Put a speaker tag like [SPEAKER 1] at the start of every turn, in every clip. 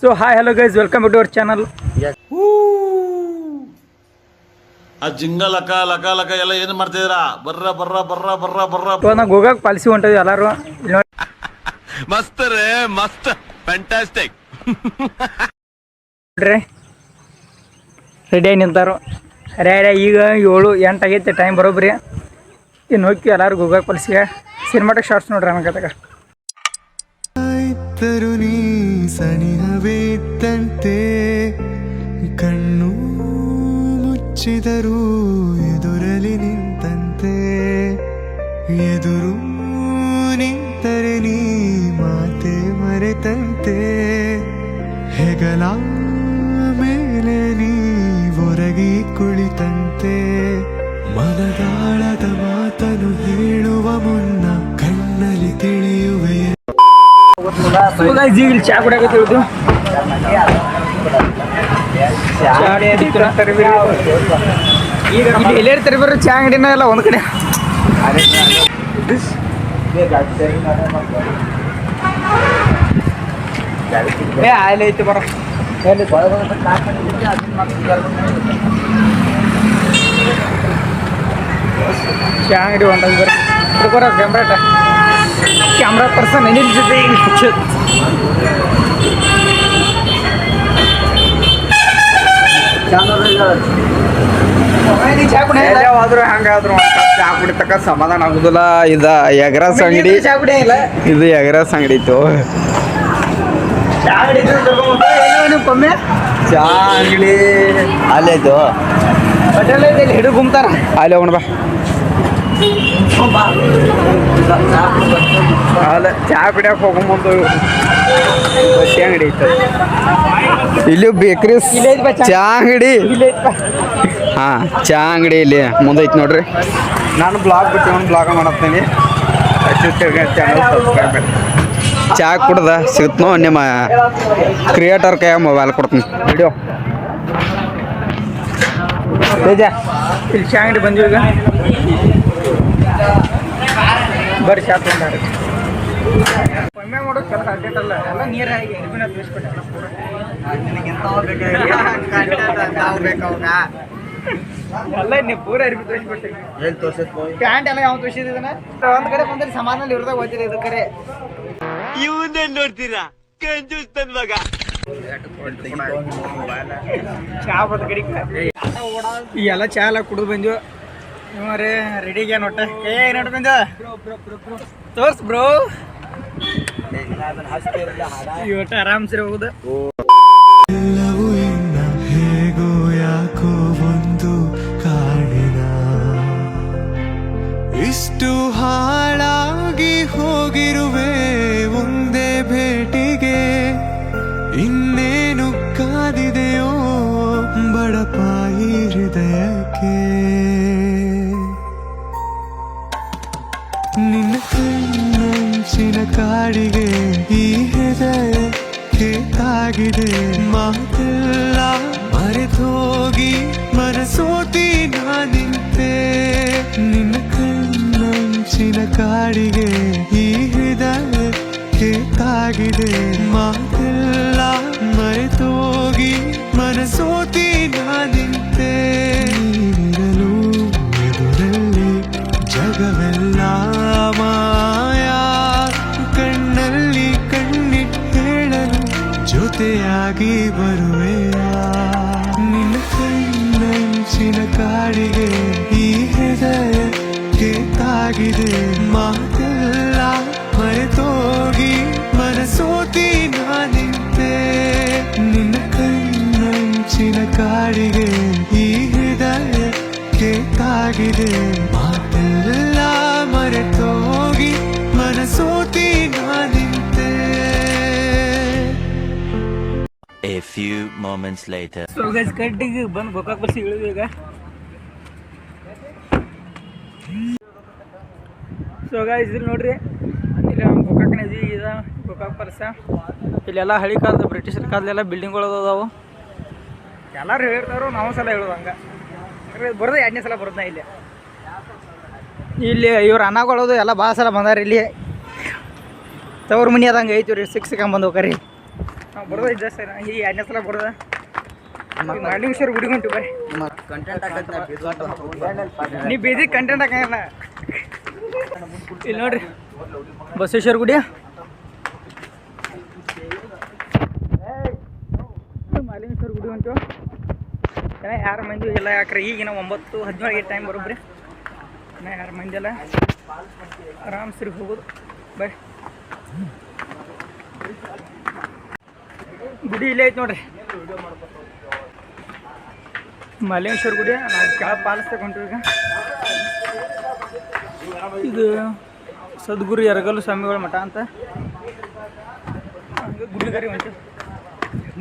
[SPEAKER 1] So hi hello guys, welcome to our channel.
[SPEAKER 2] ಆ ಜಿಂಗ ಲಕ ಲಕ ಲಕ ಎಲ್ಲ ಏನು ಮಾಡ್ತಿದ್ದೀರಾ? ಬರ್ರ ಬರ್ರ ಬರ್ರ ಬರ್ರ ಬರ್ರ.
[SPEAKER 1] ಇವಾಗ ಗೋಗಾಕ್ ಪಾಲಿಸಿ ಹೊಂಟಿದ್ವಿ ಎಲ್ಲಾರು.
[SPEAKER 2] ಮಸ್ತ್ ರೇ ಮಸ್ತ್, ಫ್ಯಾಂಟಾಸ್ಟಿಕ್.
[SPEAKER 1] ನೋಡ್ರಿ ರೆಡಿಯಾಗಿ ನಿಂತಾರು. ಈಗ 7-8 ಆಗೈತೆ ಟೈಮ್ ಬರೋಬ್ರಿ. ಇನ್ನು ಹೋಗಿ ಎಲ್ಲಾರು ಗೋಗಾಕ್ ಪಾಲಿಸಿಗೆ ಸಿನಿಮಾಟಿಕ್ ಶಾರ್ಟ್ಸ್ ನೋಡ್ರಿ ಅನ್ನಕತ್ತಾಗ.
[SPEAKER 3] ತರುಣಿ ಸನಿಹವೇತ್ತಂತೆ ಕಣ್ಣು ಮುಚ್ಚಿದರೂ ಎದುರಲಿ ನಿಂತಂತೆ, ಎದುರು ನಿಂತರೆ ನೀ ಮಾತೆ ಮರೆತಂತೆ, ಹೆಗಲ ಮೇಲೆ ನೀ ಹೊರಗಿ ಕುಳಿತಂತೆ, ಮನದಾಳದ ಮಾತನು ಹೇಳುವ ಮುನ್ನ ಕಣ್ಣಲ್ಲಿ ತಿಳಿಯುವೆ.
[SPEAKER 1] ಈಗ ಚಾ ಕುಡಿಯಾಕತ್ತಿರೋದು. ಈಗ ಎಲ್ಲೇ ತರಬೇರು ಚಾ ಅಂಗಡಿನ ಎಲ್ಲ ಒಂದ್ ಕಡೆ. ಆಯ್ಲೆ ಐತಿ ಬರ ಚಾ ಅಂಗಡಿ ಹೊಂಟಾಗ ಬರ ಕ್ಯಾಮ್ರಾ ಪರ್ಸನ್ ಅನಿಲ್ ಜೊತೆ
[SPEAKER 4] ಆದ್ರೂ ಹಂಗಾದ್ರು ಚಾ ಕುಡಿತಕ್ಕ ಸಮಾಧಾನ ಆಗುದಿಲ್ಲ. ಇದ ಎಗ್ರಸ್ ಅಂಗಡಿ, ಇದು ಎಗ್ರಸ್ ಅಂಗಡಿ ಇತ್ತು. ಚಾ ಅಂಗಡಿ ಅಲ್ಲೇ ಇತ್ತು,
[SPEAKER 1] ಹಿಡಿದು ಗುಮ್ತಾರ
[SPEAKER 4] ಅಲ್ಲೇ ಹೋಗೋಣ ಬಾ. ಅಲ್ಲ ಚಾ ಕುಡಿಯಕ್ಕೆ ಹೋಗೊಂಬಂದು ಬಟ್ಟೆ ಅಂಗಡಿ ಐತೆ, ಇಲ್ಲಿ ಬೇಕ್ರಿ ಚಾ ಅಂಗಡಿ. ಹಾ ಚಾ ಅಂಗಡಿ ಇಲ್ಲಿ ಮುಂದೆ ಐತಿ ನೋಡ್ರಿ. ನಾನು ಬ್ಲಾಗ್ ಬಿಟ್ಟು ಬ್ಲಾಗ ಮಾಡತ್ತೀನಿ. ಚಾ ಕುಡ್ದ ಸಿಗುತ್ತೋ ನಿಮ್ಮ ಕ್ರಿಯೇಟರ್ ಕೈ ಮೊಬೈಲ್ ಕೊಡ್ತೀನಿ ವಿಡಿಯೋ.
[SPEAKER 1] ಇಲ್ಲಿ ಚಾ ಅಂಗಡಿ ಬಂದಿವಿ. ಈಗ ಬರ್ರಿ ಚಾ ತೊಗೊಂಡ್ರಿ. ಒಮ್ಮೆ ಮಾಡೋದು ಕೆಲಸ ಅಡ್ಡೇಟಲ್ಲ, ಎಲ್ಲ ನೀರಾಗಿ ಎರಿಬಿನ ತಿಳಿಸ್ಬಿಟ್ಟೆ. ಎಲ್ಲ ನೀವು ಪೂರ ಎರಿಬಿ ತೋರಿಸ್ಬಿಟ್ಟೆ. ಪ್ಯಾಂಟ್ ಎಲ್ಲ ಯಾವ ತೋರಿಸಿದಾನ ಒಂದ್ ಕಡೆ ಬಂದ್ರೆ ಸಮಾಧಾನ ಇವ್ರದಾಗ ಓದಿರಿ. ಇದು ಕರೆ
[SPEAKER 2] ಇವನ್ನೇ ನೋಡ್ತೀರಾ ಕಂಜೂಸ್ತನ್ ಮಗ.
[SPEAKER 1] ಚಾ ಬದ್ ಕಡೆ ಈ ಎಲ್ಲ ಚಾ ಎಲ್ಲ ಕುಡಿದು ಬಂದ್ವು. ಇವರೇ ರೆಡಿಗೆ ನೋಟ ನೋಟ್ ಬಂದ ತೋರ್ಸ್ ಬ್ರೋ. ಇವತ್ತು ಆರಾಮ್ ಸರಿ ಹೋಗುದು.
[SPEAKER 3] ಎಲ್ಲವೂ ಇನ್ನ ಹೇಗೋ ಯಾಕೋ ಒಂದು ಕಾಡಿನ ಇಷ್ಟು ಹಾಳಾಗಿ ಹೋಗಿರುವೆ ಒಂದೇ ಭೇಟಿಗೆ, ಇನ್ನೇನು ಕಾದಿದೆಯೋ ಬಡಪಾಯಿ ಹೃದಯಕ್ಕೆ. ನಿನ್ನ ಕಣ್ಣಂಚಿನ ಕಾಡಿಗೆ ಈ ಹೃದಯಕ್ಕೆ ತಾಗಿದೆ, ಮಾತೆಲ್ಲ ಮರೆತೋಗಿ ಮನಸೋತಿ ನಿಂತೆ. ನಿನ್ನ ಕಣ್ಣಂಚಿನ ಕಾಡಿಗೆ ಈ ಹೃದಯಕ್ಕೆ ತಾಗಿದೆ, ಮಾತೆಲ್ಲ ಮರೆತೋಗಿ ಮನಸೋತಿ ನಿಂತೆ. ನೀನಿರಲು ಎದುರಲ್ಲಿ ಜಗವೆಲ್ಲ ಮಾಯ, ಕಣ್ಣಲ್ಲಿ ಕಣ್ಣಿಟ್ಟು ಹೇಳಲು ಜೊತೆಯಾಗಿ ಬರುವೆಯ. ನಿನ್ನ ಕಣ್ಣಂಚಿನ ಕಾಡಿಗೆ ಈ ಹೃದಯಕ್ಕೆ ತಾಗಿದೆ, ಮಾತೆಲ್ಲ ಮರೆತೋಗಿ ಮನಸೋತಿ ನಿಂತೆ. ನಿನ್ನ ಕಣ್ಣಂಚಿನ ಕಾಡಿಗೆ ಈ ಹೃದಯಕ್ಕೆ ತಾಗಿದೆ, ಮಾತೆಲ್ಲ ಮರೆತೋಗಿ ಮನಸೋತಿ ನಿಂತೆ.
[SPEAKER 5] A few moments later.
[SPEAKER 1] So guys ಕಟ್ಟಿಗೆ ಬಂದು ಗೋಕಾಕ್ ಬಸ್ ಇಳಿದ್ವಿ. ಈಗ ಸೊ ಗೈಸ್ ಇಲ್ಲಿ ನೋಡ್ರಿ, ಇಲ್ಲಿ ಗೋಕಾಕ್ ನದಿ ಇದೆ, ಗೋಕಾಕ್ ಪರ್ಸ. ಇಲ್ಲೆಲ್ಲ ಹಳಿ ಕಾಲದ ಬ್ರಿಟಿಷರ್ ಕಾಲದೆಲ್ಲ ಬಿಲ್ಡಿಂಗ್ಗಳು ಅದಾವು. ಎಲ್ಲರೂ ಹೇಳ್ತಾರೋ, ನಾವು ಸಲ ಹೇಳೋದು ಹಂಗೆ ಬರೋದು 2ನೇ ಸಲ ಬರೋದು. ಇಲ್ಲಿ ಇವ್ರು ಅನ್ನಗಳದು ಎಲ್ಲ ಭಾಳ ಸಲ ಬಂದಾರ. ಇಲ್ಲಿ ತವ್ರ ಮನಿ ಅದಂಗೆ ಐತಿ ರೀ, ಸಿಕ್ಸ್ಕೊಂಬಂದು ಹೋಗ್ರಿ. ನಾವು ಬರೋದ ಇದ್ದ ಸರ್ ಈ 2ನೇ ಸಲ ಬರೋದ ಮಾಲಿಂಗೇಶ್ವರ ಗುಡಿ ಹೊಂಟು ಬರ್ರಿ ನೀ ಬೇದಿ ಕಂಟೆಂಟ್ ಹಾಕಂಗಿಲ್ಲ ಇಲ್ಲಿ ನೋಡ್ರಿ ಬಸವೇಶ್ವರ ಗುಡಿ ಮಾಲಿಂಗೇಶ್ವರ ಗುಡಿ ಹೊಂಟು ಯಾರು ಮಂದಿ ಎಲ್ಲ ಯಾಕ್ರೆ ಈಗಿನ 9:17 ಟೈಮ್ ಬರೋಬ್ರಿ ಯಾರು ಮಂದಿ ಎಲ್ಲ ಆರಾಮ್ ಸರಿ ಹೋಗೋದು ಬರ್ರಿ ಗುಡಿ ಇಲ್ಲೇ ಐತೆ ನೋಡ್ರಿ ಮಾಲಿಂಗೇಶ್ವರ ಗುಡಿ ನಾವು ಕೆಳ ಪಾಲಿಸ್ಬೇಕು ಹೊಂಟಿವಿ ಈಗ ಇದು ಸದ್ಗುರು ಯರಗಲ್ಲು ಸ್ವಾಮಿಗಳ ಮಠ ಅಂತ ಹಂಗೆ ಗುಡಿಗಾರಿ ಹೊಂಟಿವಿ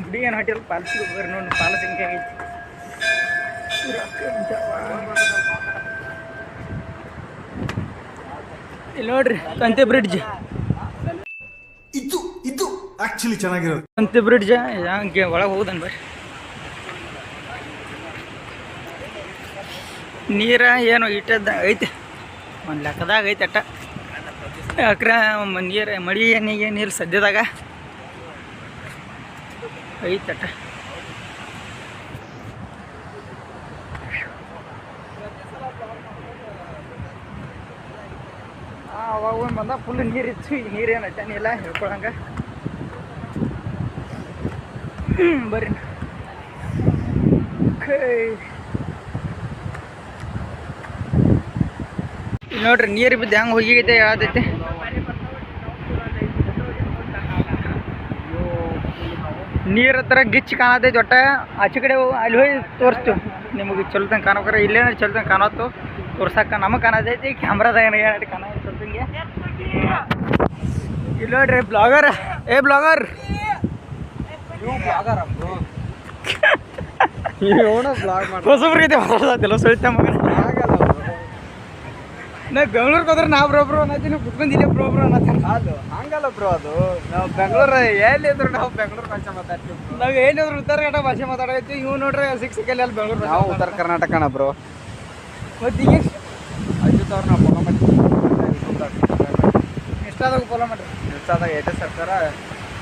[SPEAKER 1] ಗುಡಿ ಏನು ಹೊಟ್ಟಿಲ್ಲ ಪಾಲಿಸ್ಬೇಕು ಬರ್ರಿ ನೋಡಿ ಪಾಲಸ್ ಹಿಂಗೆ ಆಗೈತಿ ಇಲ್ಲಿ ನೋಡ್ರಿ ಕಂತೆ ಬ್ರಿಡ್ಜ್
[SPEAKER 6] ಇದು ಆಕ್ಚುಲಿ ಚೆನ್ನಾಗಿರೋದು
[SPEAKER 1] ಕಂತೆ ಬ್ರಿಡ್ಜ್ ಹಂಗೆ ಒಳಗೆ ಹೋಗುದನ್ ಬರ್ರಿ ನೀರ ಏನು ಇಟ್ಟದ ಐತೆ ಒಂದು ಲೆಕ್ಕದಾಗ ಐತೆ ಅಟ್ಟ ಯಾಕ್ರೆ ನೀರು ಮಳೆ ಏನಿಲ್ಲ ಸದ್ಯದಾಗ ಐತೆ ಅಟ್ಟ ಅವಾಗ ಒಂದು ಬಂದ ಫುಲ್ ನೀರಿತ್ತು ಈಗ ನೀರೇನು ಅಟ್ಟನಿಲ್ಲ ಹೇಳ್ಕೊಳಂಗೆ ಬರ್ರಿ ಇಲ್ಲಿ ನೋಡ್ರಿ ನೀರು ಬಿದ್ದು ಹೆಂಗೆ ಹೋಗಿಗೈತೆ ಹೇಳತೈತಿ ನೀರು ಹತ್ರ ಗಿಚ್ಚಿ ಕಾಣತೈತಿ ಒಟ್ಟ ಆಚೆ ಕಡೆ ಅಲ್ಲಿ ಹೋಗಿ ತೋರಿಸ್ತೀವಿ ನಿಮಗೆ ಚಲೋತಂಗೆ ಕಾಣೋಕ್ರೆ ಇಲ್ಲೇ ಚಲೋತಂಗೆ ಕಾಣತ್ತು ತೋರ್ಸಕ್ಕೆ ನಮಗೆ ಕಾಣತೈತಿ ಕ್ಯಾಮ್ರಾದಾಗ ಹೇಳಿ ಕಾಣ ಚಲೋತಂಗೆ ಇಲ್ಲಿ ನೋಡ್ರಿ ಬ್ಲಾಗರ್ ಬ್ಲಾಗರ್ ಹೊಸಬ್ರಿಗೆ ಹೊಸದಿಲ್ಲ ಸುಳಿತ ಮಗ ನಾ ಬೆಂಗ್ಳೂರ್ಗೆ ಹೋದ್ರೆ ನಾವು ಬ್ರೋಬ್ರು ಅನ್ನತ್ತೀನಿ ಕುತ್ಕೊಂಡು ಇಲ್ಲೇ ಬ್ರೋಬ್ರು ಅನ್ನತ್ತೀನಿ
[SPEAKER 4] ಅದು ಹಂಗಲ್ಲ ಬ್ರೋ ಅದು ನಾವು ಬೆಂಗಳೂರು ಎಲ್ಲಿದ್ರು ನಾವು ಬೆಂಗಳೂರು ಭಾಷೆ ಮಾತಾಡ್ತೀವಿ
[SPEAKER 1] ನಾವು ಏನಿದ್ರು ಉತ್ತರ ಕನ್ನಡ ಭಾಷೆ ಮಾತಾಡೈತಿ ಇವು ನೋಡ್ರಿ ಸಿಕ್ಕಲ್ಲಿ ಅಲ್ಲಿ ಬೆಂಗಳೂರು
[SPEAKER 4] ನಾವು ಉತ್ತರ ಕರ್ನಾಟಕನ ಬ್ರೋ
[SPEAKER 1] ಮತ್ತು ಈಗ
[SPEAKER 4] ಅಜ್ಜಿತ್ ಅವ್ರು ನಾವು ಫಾಲೋ ಮಾಡ್ತೀವಿ
[SPEAKER 1] ಇನ್ಸ್ಟಾದಾಗ ಫಾಲೋ ಮಾಡ್ರಿ
[SPEAKER 4] ಇನ್ಸ್ಟಾದಾಗ ಏಟೇ ಸರ್ಕಾರ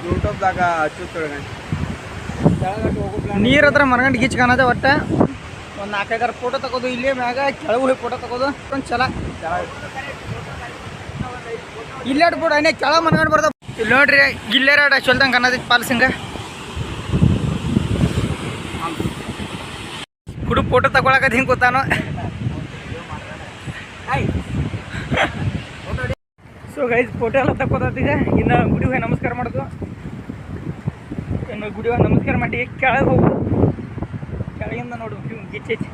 [SPEAKER 4] ಯೂಟ್ಯೂಬ್ದಾಗ ಅಚ್ಚುತ್ ತೊಳಗಂಡು
[SPEAKER 1] ನೀರು ಹತ್ರ ಮರಗಂಡು ಗೀಚ್ ಕಾಣದೆ ಒಟ್ಟ ಒಂದು 4-5 ಫೋಟೋ ತಗೋದು ಇಲ್ಲೇ ಮ್ಯಾಗ ಕೆಳಗೆ ಹೋಗಿ ಫೋಟೋ ತಗೋದು ಒಂದು ಚಲ ಇಲ್ಲೇ ಫೋಟೋ ಏನೇ ಕೆಳಗೆ ಮನ್ಗಂಡು ಬರ್ತಾವ ಇಲ್ಲಿ ನೋಡ್ರಿ ಇಲ್ಲೇರ ಚೊಲ್ದಂಗೆ ಅನ್ನೋದೈತಿ ಪಾಲ್ಸಿಂಗ ಹುಡುಗ ಫೋಟೋ ತಗೊಳಕದ್ ಹಿಂಗೆ ಕೂತಾನೋ ಸೊ ಗೈಸ್ ಫೋಟೋ ಎಲ್ಲ ತಗೋತೀಗ ಇನ್ನು ಗುಡಿ ಹೋಗಿ ನಮಸ್ಕಾರ ಮಾಡೋದು ಇನ್ನು ಗುಡಿ ಹೋಗಿ ನಮಸ್ಕಾರ ಮಾಡಿ ಕೆಳಗೆ ಹೋಗೋದು ಕೆಳಗಿಂದ ನೋಡು ಗಿಚ್ಚೆಚ್ಚಿ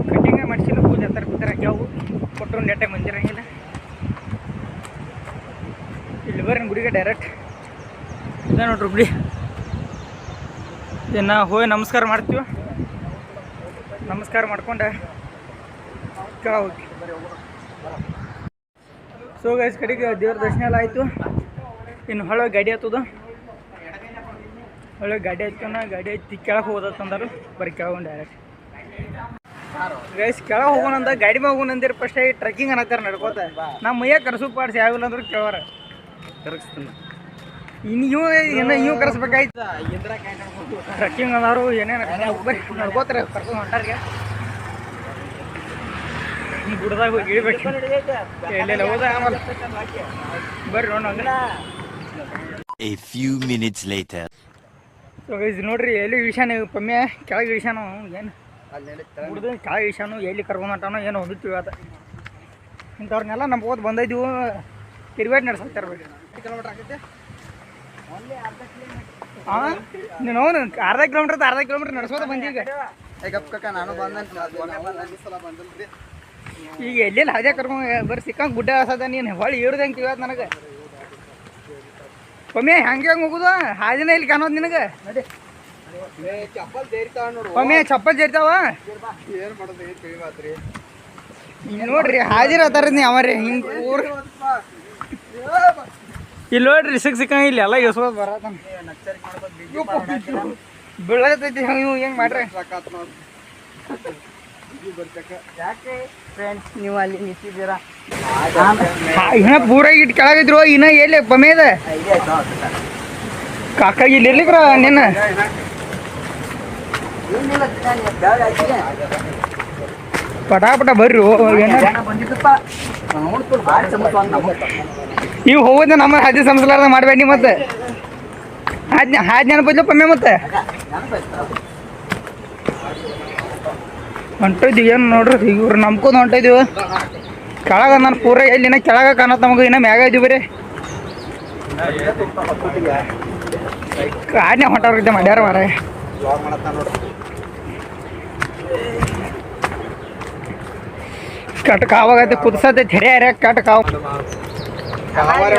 [SPEAKER 1] ಕಟ್ಟಿಂಗ ಮಾಡಿಸಿಲ್ಲ ಪೂಜೆ ತರ ಕೂತಾರ ಯಾವ ಕೊಟ್ಟರು ನೆಟ್ಟೆ ಮಂದಿರಂಗಿಲ್ಲ ಇಲ್ಲಿ ಬರ್ರಿ ಗುಡಿಗೆ ಡೈರೆಕ್ಟ್ ಇದ ನೋಡ್ರಿ ಗುಡಿ ಇನ್ನು ಹೋಗಿ ನಮಸ್ಕಾರ ಮಾಡ್ತೀವಿ ನಮಸ್ಕಾರ ಮಾಡ್ಕೊಂಡು ಕೆಳಗೆ ಹೋಗಿ ಸೊ ಗೈಸ್ ಕಡೆಗೆ ದೇವ್ರ ದರ್ಶನ ಎಲ್ಲ ಆಯಿತು ಇನ್ನು ಹೊಳಗೆ ಗಾಡಿ ಹತ್ತದ ಒಳ್ಳೆ ಗಾಡಿ ಹಚ್ಕೊಂಡ ಗಾಡಿ ಹತ್ತಿ ಕೆಳಗೆ ಹೋಗೋದಂದರು ಬರೀ ಕೆಳಗೆ ಡೈರೆಕ್ಟ್ ಗೈಸ್ ಕೆಳಗೆ ಹೋಗೋಣ ಅಂತ ಗಾಡಿ ಮ್ಯಾಗ ಹೋಗೋಣ ಅಂದಿರ ಫಸ್ಟ್ ಆಗಿ ಟ್ರೆಕ್ಕಿಂಗ್ ಅನ್ನತ್ತಾರ ನಡ್ಕೋತ ನಮ್ಮ ಮೈಯಾಗ ಕರ್ಸು ಪಾಡ್ಸಿ ಯಾವಿಲ್ಲ ಅಂದ್ರೆ ಕೇಳೋರ ಕರಗಿಸ್ತಾನೆ ಇನ್ನು ಇವು ಕರೆಸ್ಬೇಕಾಯ್ತು ಟ್ರೆಕ್ಕಿಂಗ್ ಅದಾರು ಏನೇನು ಬರ್ರಿ ನಡ್ಕೋತಾರೆ ಕರ್ಕೊಂಡು ಹೊಂಟಾರಿಗೆ ಗುಡ್ದಾಗ ಹೋಗಿ ಇಳಿಬೇಕು ಎಲ್ಲೆಲ್ಲ ಹೋದ ಆಮೇಲೆ ಬರ್ರಿ ನೋಡೋಣ
[SPEAKER 5] A few minutes later.
[SPEAKER 1] So guys ನೋಡ್ರಿ ಎಲ್ಲಿ ಇಳಿಸಾನ ಪಮ್ಯ ಕೆಳಗೆ ಇಳಿಸಾನು ಏನು ಹುಡ್ದು ಕೆಳಗೆ ಇಳಿಸಾನು ಎಲ್ಲಿ ಕರ್ಕೊಂಡಂಟಾನೋ ಏನೋ ಹೊಂದಿರ್ತೀವಿ ಅದು ಇಂಥವ್ರನ್ನೆಲ್ಲ ನಂಬ್ಕೋತ ಬಂದಿದ್ದೀವಿ ತಿರುಗಾಡಿ ನಡ್ಸಕ್ತಾರೆ ಬೇಡ ಕಿಲೋಮೀಟ್ರ್ ಆಗುತ್ತೆ ಹಾಂ ನೀನು ಅರ್ಧ ಕಿಲೋಮೀಟ್ರ್ ನಡ್ಸೋದ ಬಂದೀಗ
[SPEAKER 4] ಈಗ ನಾನು
[SPEAKER 1] ಈಗ ಎಲ್ಲೆಲ್ಲಿ ಹಾಜೆ ಕರ್ಕೊಂಡು ಬರ್ರಿ ಸಿಕ್ಕಂಗೆ ಗುಡ್ಡ ಹಸದ ನೀನು ಹೊಳ್ಳಿ ಏರ್ದಂಗೆ ತಿಳ್ಯಾದ ನನಗೆ ಒಮ್ಮೆ ಹೆಂಗೆ ಹೋಗುದು ಹಾದಿನ ಇಲ್ಲಿ ಕಾಣೋದು ನಿನಗೆ ಒಮ್ಮೆ ಚಪ್ಪಲ್ ಜೇರ್ತಾವ
[SPEAKER 4] ಏನು ಮಾಡೋದು ಏನು ತಿಳಿವಾತ್ರಿ
[SPEAKER 1] ನೋಡ್ರಿ ಹಾಜಿರ ಅದಾರ ನೀ ಅವರೇ ಹಿಂಗೆ ಊರು ಇಲ್ಲಿ ನೋಡ್ರಿ ಸಿಕ್ಕಂಗೆ ಇಲ್ಲಿ ಎಲ್ಲ ಎಸೋದು ಬರತ್ತ ಬೀಳತೈತಿ ಇವು ಹೆಂಗೆ ಮಾಡ್ರಿ ಯಾಕೆ ಫ್ರೆಂಡ್ಸ್ ನೀವು ಅಲ್ಲಿ ನಿಂತಿದ್ದೀರಾ ಇನ್ನ ಪೂರ ಇಟ್ಟು ಕೆಳಗಿದ್ರು ಇನ್ನ ಎಲ್ಲಿ ಬಮೇದ ಕಾಕ ಇಲ್ಲಿ ಇರ್ಲಿಕ್ರ ನಿನ್ನ ಪಟಾಪಟ ಬರ್ರಿ ನೀವು ಹೋಗೋದು ನಮ್ಮ ಹಾದಿ ಸಂಸ್ಲಾರ್ದ ಮಾಡಬೇಡಿ ಮತ್ತೆ ಹಾದಿ ನೆನಪಿದ್ಲು ಪಮ್ಮೆ ಮತ್ತೆ ಹೊಂಟಿದ್ದೀವಿ ಏನು ನೋಡ್ರಿ ಇವ್ರು ನಂಬ್ಕೊಂಡು ಹೊಂಟಿದ್ದೀವಿ ಕೆಳಗ ನಾನು ಪೂರ ಎಲ್ಲಿನ ಕೆಳಗ ಕಾಣತ್ ನಮಗೆ ಇನ್ನ ಮ್ಯಾಗ ಇದ್ದೀವಿ ಬರೀ ಹಾದಿನ ಹೊಂಟವ್ರಿದ್ದೆ ಮಾಡ್ಯಾರ ಮಾರ ಕಟ್ ಕಾವಾಗತ್ತೆ ಕುದಿಸತ್ತೆ ತೆರೆ ಯಾರ ಕಟ್ ಕಾವು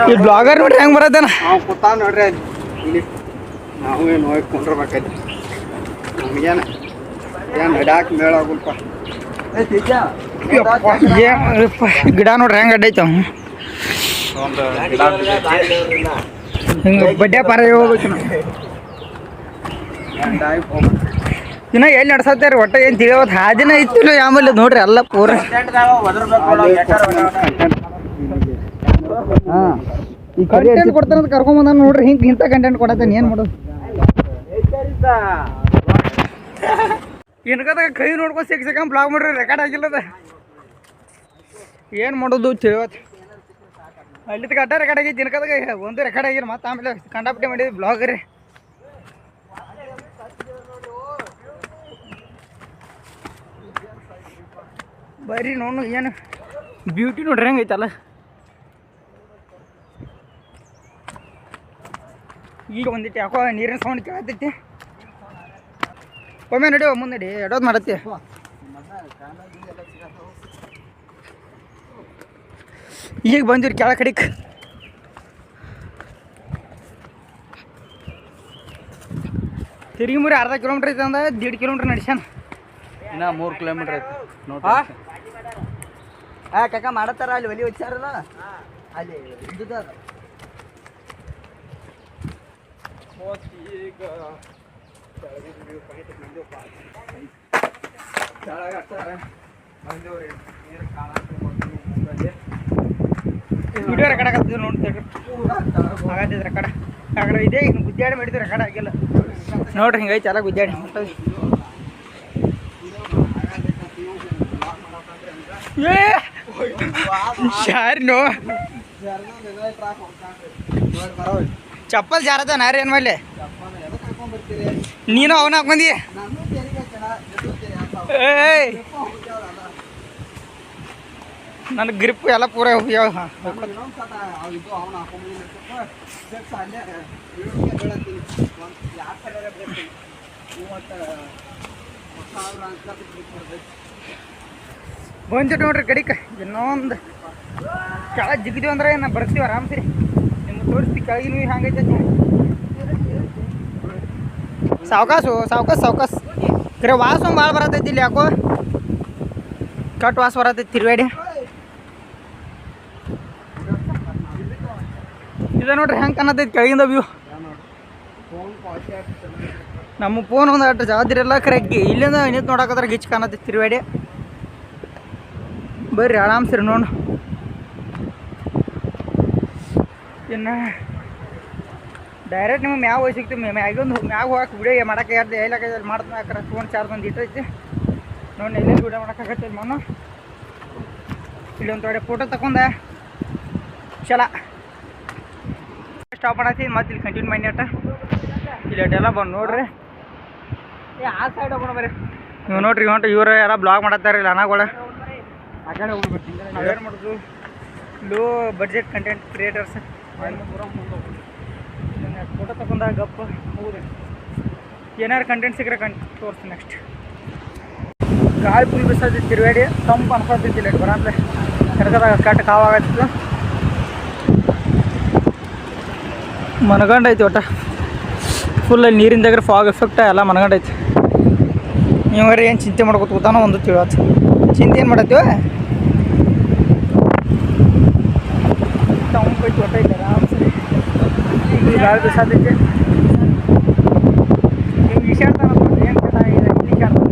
[SPEAKER 1] ಈ ಬ್ಲಾಗರ್ ನೋಡ್ರಿ ಹೆಂಗೆ ಬರತ್ತನ
[SPEAKER 4] ಕೂತಾವ ನೋಡ್ರಿ ಇಲ್ಲಿ ನಾವು ಏನು ಹೋಗಿ ಕುಂಡ್ರಬೇಕೈತಿ ನಮಗೇನು ಏನು ನಡ್ಯಾಕ ಮೇಳಾಗಲ್ಪ
[SPEAKER 1] ಗಿಡ ನೋಡ್ರಿ ಹೆಂಗೆ ಅಡ್ಡೈತ ಹಿಂಗೆ ಬಡ್ಡೆ ಪಾರ ಹೋಗ್ಬೇಕು ಇನ್ನ ಎಲ್ಲಿ ನಡ್ಸತ್ತಾರ ಒಟ್ಟ ಏನು ತಿಳಿಯೋದು ಹಾದಿನ ಇತ್ತಿಲ್ಲ ಆಮೇಲೆ ನೋಡ್ರಿ ಎಲ್ಲ ಪೂರ ಈ ಕಂಟೆಂಟ್ ಕೊಡ್ತಾರ ಕರ್ಕೊಂಬಂದ ನೋಡ್ರಿ ಹಿಂಗೆ ಇಂಥ ಕಂಟೆಂಟ್ ಕೊಡತ್ತೇನೆ ಏನು ಮಾಡೋದು ಇನ್ಕದಾಗ ಕೈ ನೋಡ್ಕೊಂಡು ಸಿಕ್ಕ ಬ್ಲಾಗ್ ಮಾಡ್ರಿ ರೆಕಾರ್ಡ್ ಆಗಿಲ್ಲದ ಏನು ಮಾಡೋದು ತಿಳಿಯೋದು ಅಲ್ಲಿ ಅಡ್ಡ ರೆಕಾರ್ಡ್ ಆಗೈತಿ ಇನ್ಕದಾಗ ಒಂದು ರೆಕಾರ್ಡ್ ಆಗಿಲ್ಲ ಮತ್ತೆ ಆಮೇಲೆ ಕಂಡಾಪಟ್ಟೆ ಮಾಡಿದ್ವಿ ಬ್ಲಾಗ್ ರೀ ಬರ್ರಿ ನೋಡು ಏನು ಬ್ಯೂಟಿ ನೋಡ್ರಿ ಹೆಂಗೈತಲ್ಲ ಈಗ ಒಂದಿಟ್ಟು ಯಾಕೋ ನೀರಿನ ಸೌಂಡ್ ಕೇಳತೈತಿ ಒಮ್ಮೆ ನಡಿ ಮುಂದೆ ನಡಿ ಎಡೋದು ಮಾಡತ್ತಿ ಈಗ ಬಂದಿರಿ ಕೆಳ ಕಡಿಕ್ ತಿರುಗಿ ಮುರಿ ಅರ್ಧ ಕಿಲೋಮೀಟ್ರ್ ಐತೆ ಅಂದ 1.5 ಕಿಲೋಮೀಟ್ರ್ ನಡ್ಸ್ಯಾನ
[SPEAKER 4] ಇನ್ನ 3 ಕಿಲೋಮೀಟ್ರ್ ಐತಿ ನೋಡಿ
[SPEAKER 1] ಕಾಕ ಮಾಡತ್ತಾರ ಅಲ್ಲಿ ಒಲಿ వచ్చాರಲ್ಲ ಅಲ್ಲಿ ಇದ್ದುದ ವಿಡಿಯೋ ರೆಕಾರ್ಡ್ ಆಗತ್ತಿದ್ರು ನೋಡ್ತೇವೆ ಆಗತ್ತಿದ್ ರೆಕಾರ್ಡ್ ಯಾಕಂದ್ರೆ ಇದೇ ಇನ್ನು ಗುದ್ದಾಡಿ ಮಾಡಿದ್ರು ರೆಕಾರ್ಡ್ ಆಗಿಲ್ಲ ನೋಡ್ರಿ ಹಿಂಗೈತೆ ಎಲ್ಲ ಗುದ್ದಾಡಿ ಏ ಶಾರಿನೋ ಚಪ್ಪಲ್ ಜಾರದ ನಾರಿ ಏನ್ ಮಾಡ್ಲಿ ನೀನು ಅವನ ಹಾಕೊಂಡಿ ಏಯ್ ನನ್ನ ಗ್ರಿಪ್ ಎಲ್ಲ ಪೂರ ಬಂದಿಟ್ಟು ನೋಡ್ರಿ ಗಡಿಕ ಇನ್ನೊಂದು ಕೆಳ ಜಿಗಿದೀವಿ ಅಂದ್ರೆ ನಾವು ಬರ್ತೀವಿ ಆರಾಮ್ಸರಿ ನಿಮ್ಗೆ ತೋರಿಸ್ತೀವಿ ಕೆಳಗಿನ ಹಂಗೈತೆ ಸಾವ್ಕಾಸು ಸಾವ್ಕಾಸ್ ಕರೆ ವಾಸ ಭಾಳ ಬರತೈತಿ ಇಲ್ಲಿ ಯಾಕೋ ಕಟ್ ವಾಸ ಬರತೈತಿ ತಿರುವಾಡಿ ಇದೆ ನೋಡ್ರಿ ಹೆಂಗೆ ಕಾಣತೈತಿ ಕೆಳಗಿಂದ ವ್ಯೂ ನಮ್ಮ ಫೋನ್ ಒಂದು ಅಷ್ಟು ಜವಾಬ್ದಾರಿ ಎಲ್ಲ ಕರೆಕ್ಟ್ ಇಲ್ಲಿಂದ ನಿಂತು ನೋಡಕತ್ರ ಗಿಚ್ ಕಾಣತೈತಿ ತಿರುವಾಡಿ ಬರ್ರಿ ಆರಾಮ್ಸರಿ ನೋಡು ಇನ್ನು ಡೈರೆಕ್ಟ್ ನಿಮ್ಗೆ ಮ್ಯಾಗ ಹೋಗಿ ಸಿಗ್ತೀವಿ ಮ್ಯಾಗೊಂದು ಮ್ಯಾಗ ಹೋಗಕ್ಕೆ ವಿಡಿಯೋ ಮಾಡಕ್ಕೆ ಯಾರ್ದು ಹೇಳಕ್ಕೆ ಮಾಡ್ತಾನೆ ಯಾಕಂದ್ರೆ ಫೋನ್ ಚಾರ್ಜ್ ಒಂದು ಇಟ್ಟೈತಿ ನೋಡಿ ಎಲ್ಲೆಲ್ಲಿ ವಿಡಿಯೋ ಮಾಡೋಕ್ಕಾಗತ್ತೆ ಮಣ್ಣು ಇಲ್ಲಿ ಒಂದು ಕಡೆ ಫೋಟೋ ತಗೊಂಡ ಚಲ ಸ್ಟಾಪ್ ಮಾಡತ್ತಿ ಮತ್ತೆ ಇಲ್ಲಿ ಕಂಟಿನ್ಯೂ ಮಾಡಿ ಅಟ್ಟ ಇಲ್ಲಿ ಅಟ್ಟೆಲ್ಲ ಬಂದು ನೋಡ್ರಿ ಆ ಸೈಡ್ ಹೋಗೋಣ ಬರ್ರಿ ನೀವು ನೋಡ್ರಿ ಇವ್ರು ಎಲ್ಲ ಬ್ಲಾಗ್ ಮಾಡತ್ತಾರೆ ಇಲ್ಲಿ ಅಣ್ಣಗಳು ನಾವೇನು ಮಾಡೋದು low budget content creators photo ತಗೊಂಡಾಗ ಗಪ್ಪ ಹೌದು ಏನಾರು ಕಂಟೆಂಟ್ ಸಿಕ್ಕರೆ ತೋರಿಸ್ತೀನಿ ನೆಕ್ಸ್ಟ್ ಗಾಳಿ ಫುಲ್ ಬಿಸಾದಿತ್ತು ತಿರುವಾಡಿ ತಂಪು ಅನ್ಸತ್ತಿಲ್ಲ ಬರಂದ್ರೆ ಕರ್ಕದಾಗ ಕಟ್ ಕಾವಾಗತ್ತಿತ್ತು ಮನಗಂಡೈತಿ ಒಟ್ಟ ಫುಲ್ ನೀರಿನ దగ్గర ಫಾಗ್ ಎಫೆಕ್ಟ್ ಎಲ್ಲ ಮನಗಂಡೈತಿ ನೀವ್ರಿ ಏನು ಚಿಂತೆ ಮಾಡ್ಕೊತ ಕೂತಾನೋ ಒಂದು ತಿಳಿವತ್ತು ಚಿಂತೆ ಏನು ಮಾಡತ್ತೀವ ತಂಪೈತಿ ಒಟ್ಟ ಐತೆ ಆರಾಮ್ಸರಿ ಗಾಳಿ ಬಿಸಾದೈತಿ ನಿಮ್ಗೆ ಈಶಾಡ್ತಾನಪ್ಪ ಏನು ಈಶಾಡ್ತಾನೆ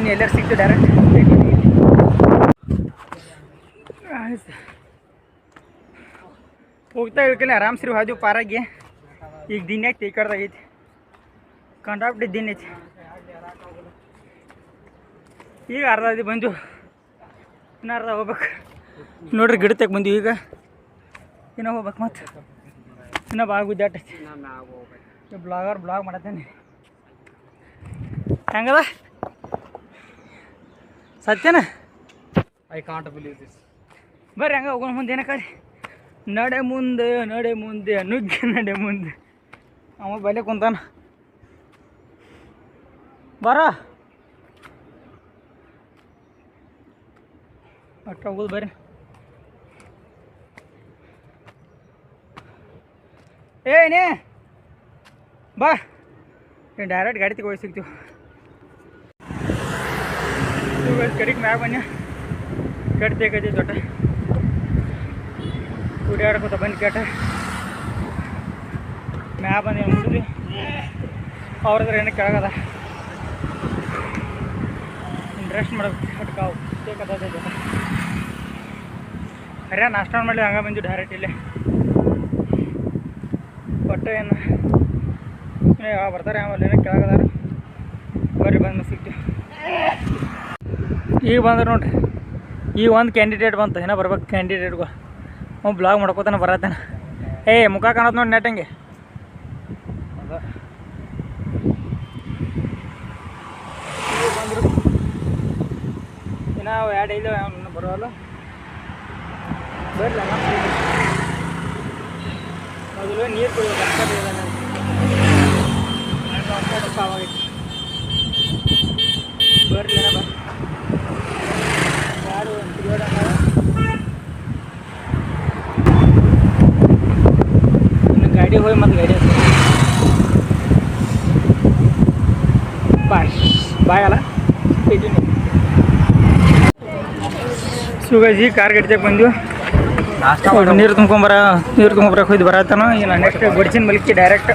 [SPEAKER 1] ಇನ್ನು ಎಲ್ಲರೂ ಸಿಗ್ತು ಡೈರೆಕ್ಟ್ ಹೋಗ್ತಾ ಹೇಳ್ಕೇನೆ ಆರಾಮ್ಸ್ರಿ ಹೋದೆವು ಪಾರಾಗಿ. ಈಗ ದಿನ ಐತಿ ಈ ಕಡೆದಾಗೈತಿ ಕಂಡಾಪಟ್ಟಿ ದಿನ ಐತಿ. ಈಗ ಅರ್ಧ ಬಂದು ಇನ್ನು ಅರ್ಧ ಹೋಗ್ಬೇಕು ನೋಡ್ರಿ. ಗಿಡ ತೆಗೆ ಬಂದೀವಿ ಈಗ ಇನ್ನೂ ಹೋಗ್ಬೇಕು. ಮತ್ತು ಇನ್ನೂ ಭಾಳ ಗುದ್ದಾಟೈತಿ. ಬ್ಲಾಗ್ ಮಾಡತ್ತೇನೆ ಹೆಂಗದ ಸತ್ಯನ
[SPEAKER 4] ಐ ಕಾಂಟ್ ಬಿಲೀವ್ ದಿಸ್.
[SPEAKER 1] ಬರ್ರಿ ಹಂಗೆ ಹೋಗೋಣ ಮುಂದೆ ಏನಕ್ಕಾರಿ. ನಡೆ ಮುಂದೆ ನುಗ್ಗಿ ನಡೆ ಮುಂದೆ. ಅವ ಬಲೆ ಕುಂತಾನ ಬರ ಒಟ್ಟು ಹೋಗೋದು ಬರ್ರಿ. ಏನೇ ಬಾ ಡೈರೆಕ್ಟ್ ಗಾಡಿ ತಗೋಗಿ ಸಿಗ್ತೀವಿ. ಕಡಿಗೆ ಮ್ಯಾಗ ಬನ್ನಿ ಕೆಟ್ಟ ತೆಗೈತಿ ದೊಡ್ಡ ಕುಡಿಯಾಡ್ಕೊತ ಬಂದು ಕೆಟ್ಟ ಮ್ಯಾಗ ಬಂದು ಏನು ಮುಡಿದ್ವಿ ಅವ್ರದ್ರ ಏನಕ್ಕೆ ಕೆಳಗದ ರೆಸ್ಟ್ ಮಾಡ್ಬೇಕು. ಅಟ್ಕಾವು ಬೇಕದ ಖರೆ ನಾಷ್ಟ ಮಾಡಲಿ ಹಂಗೆ ಬಂದು ಡೈರೆಕ್ಟ್ ಇಲ್ಲೇ ಒಟ್ಟು ಏನು ಯಾವಾಗ ಬರ್ತಾರೆ ಆಮೇಲೆ ಏನಕ್ಕೆ ಕೆಳಗದಾರ ಬರ್ರಿ ಬಂದು ಸಿಗ್ತೀವಿ. ಈಗ ಬಂದ್ರೆ ನೋಡ್ರಿ ಈಗ ಒಂದು ಕ್ಯಾಂಡಿಡೇಟ್ ಬಂತು. ಏನೋ ಬರ್ಬೇಕು ಕ್ಯಾಂಡಿಡೇಟ್ಗೂ ಅವ್ನು ಬ್ಲಾಗ್ ಮಾಡ್ಕೋತಾನೆ ಬರತ್ತಾನೆ. ಮುಖ ಕಾಣೋದು ನೋಡಿ ನೆಟ್ಟಂಗೆ ಬಂದರು. ಇನ್ನೂ ಎರಡು ಇಲ್ಲ ಬರೋಲ್ಲ ಬರ್ರಿ. ಮೊದಲು ನೀರು ಕುಡಿಯೋದು ಆವಾಗೈತಿ. ಬರ್ರಿ ಏನ ಬರ್ ಯಾರು ತಿರುಗಾಡ ಇನ್ನು ಗಾಡಿ ಹೋಗಿ ಮತ್ತು ಗಾಡಿ ಬಾಯ್ ಅಲ್ಲ ಸುಗಜಿ ಕಾರ್ ಗಡಿತಾಗ ಬಂದ್ವಿ. ನೀರು ತುಂಬ್ಕೊಂಬರಕ್ಕೆ ಹೋಯ್ದು ಬರತ್ತಾನ. ಇನ್ನು ನೆಕ್ಸ್ಟ್ ಗೊಡ್ಚಿನ ಮಲ್ಕಿ ಡೈರೆಕ್ಟ್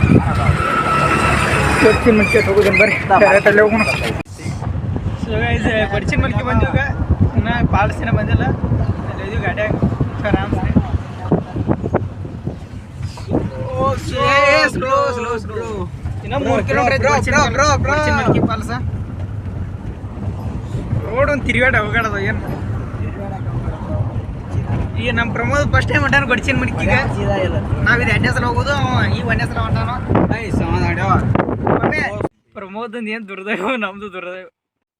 [SPEAKER 1] ಗೊಡ್ಚಿನ ಮಲ್ಕಿ ಹೋಗೋದೇನು ಬರ್ರಿ ಡೈರೆಕ್ಟ್ ಅಲ್ಲೇ ಹೋಗೋಣ. ಸುಗೈಸ್ ಗೊಡ್ಚಿನ ಮಲ್ಕಿ ಬಂದಿವಾಗ ಇನ್ನು ಪಾಲ್ಸ್ ದಿನ ಬಂದಿಲ್ಲ. ಅಲ್ಲಿ ಇದು ಗಾಡಿಯಾಗ ಆರಾಮ್ಸೆ ಸ್ಲೋ ಇನ್ನೂ 3 ಕಿಲೋಮೀಟರ್ ಗೊಡ್ಚಿನ ಮಲ್ಕಿ ಪಾಲ್ಸ ರೋಡ್ ಒಂದು ತಿರುಗಾಡ ಹೋಗಾಡೋದು ಏನು. ಈಗ ನಮ್ಮ ಪ್ರಮೋದ್ ಫಸ್ಟ್ ಟೈಮ್ ಹೊಂಟಾನ ಗೊಡ್ಚಿನ ಮಲ್ಕಿಗೆ. ನಾವಿದು 2ನೇ ಸಲ ಹೋಗೋದು, ಈಗ 1ನೇ ಸಲ ಹೊಂಟಾನೋ. ಪ್ರಮೋದ್ ಏನು ದುರ್ದೈವ ನಮ್ದು ದುರ್ದೈವ.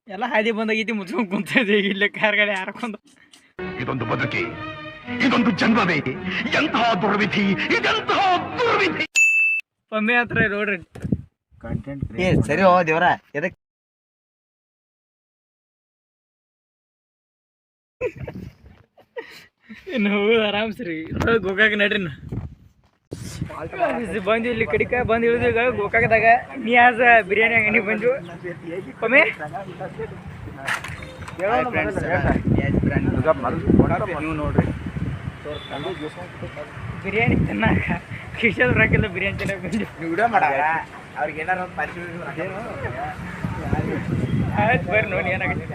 [SPEAKER 1] ಎಲ್ಲ ಹಾದಿ ಬಂದಾಗೈತಿ ಮುಚ್ಕೊಂಡು ಕುಂತಿದ್ವಿ. ಇಲ್ಲೇ ಕಾರ್ ಗಾಡಿ ಹಾರಕೊಂಡು
[SPEAKER 7] ಇದೊಂದು ಬದುಕಿ, ಇದೊಂದು ಜನ್ಮವೇ, ಎಂತಹ ದುರ್ವಿಧಿ, ಇದೆಂತಹ ದುರ್ವಿಧಿ.
[SPEAKER 1] ಒಮ್ಮೆ ಹತ್ರ ನೋಡ್ರಿ
[SPEAKER 4] ಸರಿ ಹೋ ದೇವ್ರ ಎದಕ್ಕೆ
[SPEAKER 1] ಇನ್ನು ಹೋಗೋದು ಆರಾಮ್ಸ್ರಿ. ಗೋಕಾಕ್ ನಡ್ರಿ ಬಂದು ಇಲ್ಲಿ ಕಡಿಕ ಬಂದು ಇಳಿದು ಈಗ ಗೋಕಾಕದಾಗ ನಿಯಾಜ ಬಿರಿಯಾನಿ ಅಂಗಡಿ ಬಂದು ಒಮ್ಮೆ
[SPEAKER 4] ನೀವು ನೋಡ್ರಿ
[SPEAKER 1] ಬಿರಿಯಾನಿ ತಿನ್ನಾಕ ಕಿಶೋರ್ ರಾಕಿಲ್ಲ ಬಿರಿಯಾನಿ ತಿನ್ನಕ್ಕೆ ಬಂದು
[SPEAKER 4] ವಿಡಿಯೋ ಮಾಡಾರ ಅವ್ರಿಗೆ ಏನಾರು
[SPEAKER 1] ಆಯ್ತು ಬರ್ರಿ ನೋಡಿ ಏನಾಗೈತೆ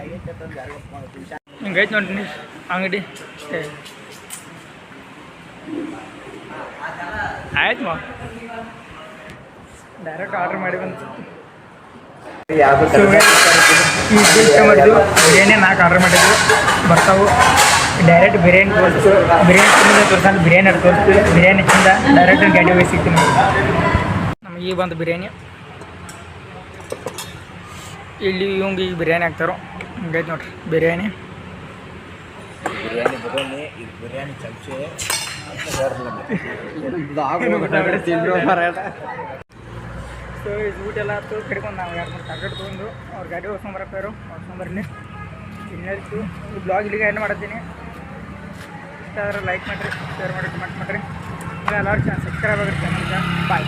[SPEAKER 1] ಹಿಂಗೈತೆ ನೋಡ್ರಿ ಅಂಗಡಿ. ಆಯ್ತು ಡೈರೆಕ್ಟ್ ಆರ್ಡ್ರ್ ಮಾಡಿ ಬಂದು ಮಾಡಿದ್ವಿ. ಬಿರಿಯಾನಿ 4 ಆರ್ಡ್ರ್ ಮಾಡಿದ್ವಿ ಬರ್ತಾವು. ಡೈರೆಕ್ಟ್ ಬಿರಿಯಾನಿ ತೋರಿಸ್ತು. ಬಿರಿಯಾನಿ ತಿಂದ ತೋರಿಸಂದ್ರೆ ಬಿರಿಯಾನಿ ಅದು ತೋರಿಸ್ತೀವಿ. ಬಿರಿಯಾನಿ ತಿಂದ ಡೈರೆಕ್ಟ್ ಗಾಡಿ ಹೋಗಿ ಸಿಗ್ತೀವಿ. ನಮಗೆ ಈಗ ಬಂದು ಬಿರಿಯಾನಿ ಇಲ್ಲಿ ಇವಂಗೆ ಈಗ ಬಿರಿಯಾನಿ ಹಾಕ್ತಾರೋ ಹಿಂಗೈತೆ ನೋಡ್ರಿ ಬಿರಿಯಾನಿ. ಸೊ ಇದು ಊಟ ಎಲ್ಲ ಆಯ್ತು ಕಡ್ಕೊಂಡು ನಾವು 2-3 ಪ್ಯಾಕೆಟ್ ತೊಗೊಂಡು ಅವ್ರ ಗಾಡಿ ಹೊಸ್ಕೊಂಬರಪ್ಪಾರು ಹೊಸ್ಕೊಂಬರ್ನಿ. ಇನ್ನಿತ್ತು ಈ ಬ್ಲಾಗ್ ಇಲ್ಲಿಗೆ ಎಂಡ್ ಮಾಡ್ತೀನಿ. ಇಷ್ಟ ಆದ್ರೆ ಲೈಕ್ ಮಾಡಿರಿ, ಶೇರ್ ಮಾಡಿ, ಕಮೆಂಟ್ ಮಾಡಿರಿ. ಎಲ್ಲರೂ ಚಾನಲ್ ಸಬ್ಸ್ಕ್ರೈಬ್ ಆಗಿರಿ ಚಾನಲ್ಗೆ. ಬಾಯ್.